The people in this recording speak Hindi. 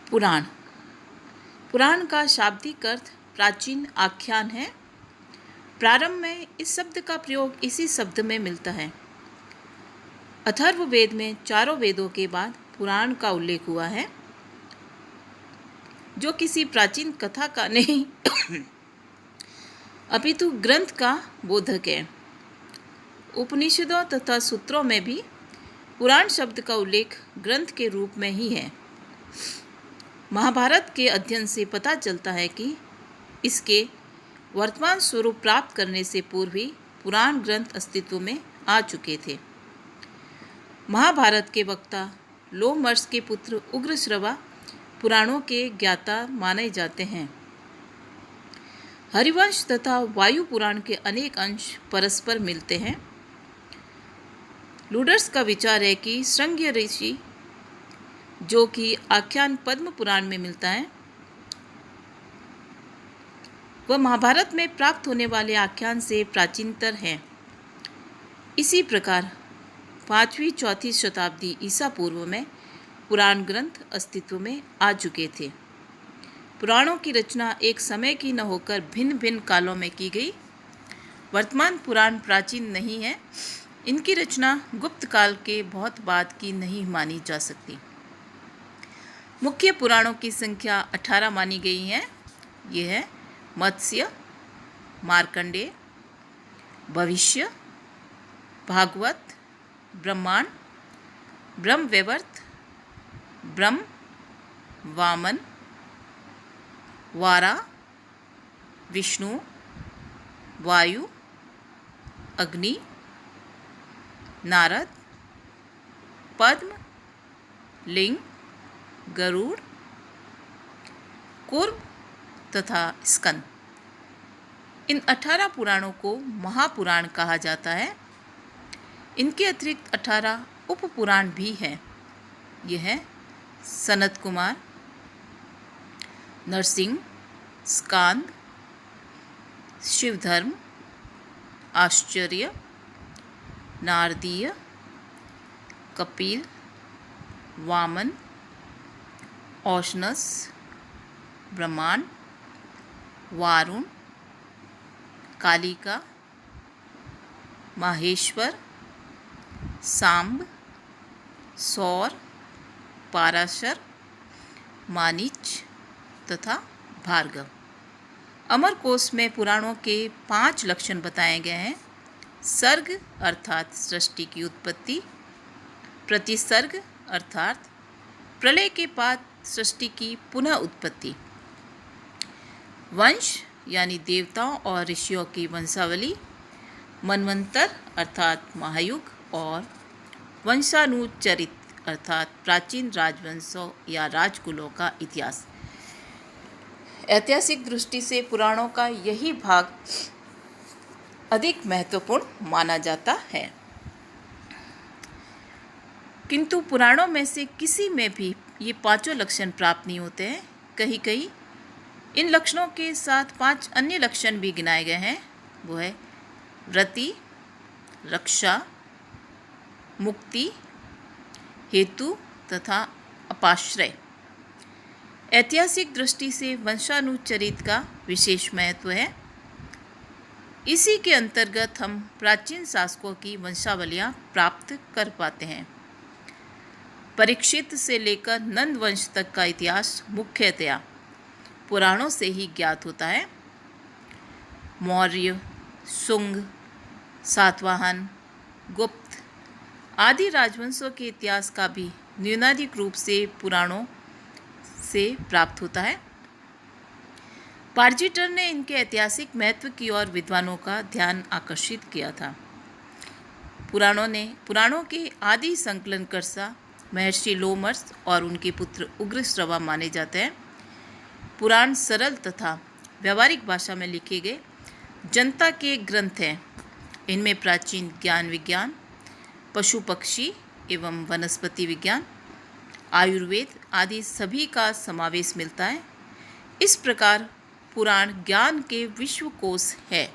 पुराण। पुराण का शाब्दिक अर्थ प्राचीन आख्यान है। प्रारंभ में इस शब्द का प्रयोग इसी शब्द में मिलता है। अथर्ववेद में चारों वेदों के बाद पुराण का उल्लेख हुआ है, जो किसी प्राचीन कथा का नहीं अपितु ग्रंथ का बोधक है। उपनिषदों तथा सूत्रों में भी पुराण शब्द का उल्लेख ग्रंथ के रूप में ही है। महाभारत के अध्ययन से पता चलता है कि इसके वर्तमान स्वरूप प्राप्त करने से पूर्व ही पुराण ग्रंथ अस्तित्व में आ चुके थे। महाभारत के वक्ता लोमहर्ष के पुत्र उग्रश्रवा पुराणों के ज्ञाता माने जाते हैं। हरिवंश तथा वायु पुराण के अनेक अंश परस्पर मिलते हैं। लूडर्स का विचार है कि श्रृंग्य ऋषि, जो कि आख्यान पद्म पुराण में मिलता है, वह महाभारत में प्राप्त होने वाले आख्यान से प्राचीनतर है। इसी प्रकार 5वीं-4वीं शताब्दी ईसा पूर्व में पुराण ग्रंथ अस्तित्व में आ चुके थे। पुराणों की रचना एक समय की न होकर भिन्न भिन्न कालों में की गई। वर्तमान पुराण प्राचीन नहीं है। इनकी रचना गुप्त काल के बहुत बाद की नहीं मानी जा सकती। मुख्य पुराणों की संख्या 18 मानी गई है। ये है मत्स्य, मार्कंडेय, भविष्य, भागवत, ब्रह्मांड, ब्रह्मवैवर्त, ब्रह्म, वामन, वारा, विष्णु, वायु, अग्नि, नारद, पद्म, लिंग, गरुड़, कूर्म तथा स्कंद। इन 18 पुराणों को महापुराण कहा जाता है। इनके अतिरिक्त 18 उपपुराण भी हैं। यह है सनत कुमार, नरसिंह, स्कांद, शिवधर्म, आश्चर्य, नारदीय, कपिल, वामन, औशनस, ब्रह्मांड, वारुण, कालिका, माहेश्वर, सांब, सौर, पाराशर, मानीच तथा भार्गव। अमरकोश में पुराणों के 5 लक्षण बताए गए हैं। सर्ग अर्थात सृष्टि की उत्पत्ति, प्रतिसर्ग अर्थात प्रलय के बाद सृष्टि की पुनः उत्पत्ति, वंश यानी देवताओं और ऋषियों की वंशावली, मनवंतर अर्थात महायुग और वंशानुचरित अर्थात प्राचीन राजवंशों या राजकुलों का इतिहास। ऐतिहासिक दृष्टि से पुराणों का यही भाग अधिक महत्वपूर्ण माना जाता है। किंतु पुराणों में से किसी में भी ये 5 लक्षण प्राप्त नहीं होते हैं। कहीं कहीं इन लक्षणों के साथ 5 अन्य लक्षण भी गिनाए गए हैं। वो है व्रति, रक्षा, मुक्ति, हेतु तथा अपाश्रय। ऐतिहासिक दृष्टि से वंशानुचरित का विशेष महत्व है। इसी के अंतर्गत हम प्राचीन शासकों की वंशावलियां प्राप्त कर पाते हैं। परीक्षित से लेकर नंद वंश तक का इतिहास मुख्यतया पुराणों से ही ज्ञात होता है। मौर्य, शुंग, सातवाहन, गुप्त आदि राजवंशों के इतिहास का भी न्यूनाधिक रूप से पुराणों से प्राप्त होता है। पार्जिटर ने इनके ऐतिहासिक महत्व की ओर विद्वानों का ध्यान आकर्षित किया था। पुराणों के आदि संकलनकर्ता महर्षि लोमहर्ष और उनके पुत्र उग्रश्रवा माने जाते हैं। पुराण सरल तथा व्यावहारिक भाषा में लिखे गए जनता के ग्रंथ हैं। इनमें प्राचीन ज्ञान विज्ञान, पशु पक्षी एवं वनस्पति विज्ञान, आयुर्वेद आदि सभी का समावेश मिलता है। इस प्रकार पुराण ज्ञान के विश्वकोश है।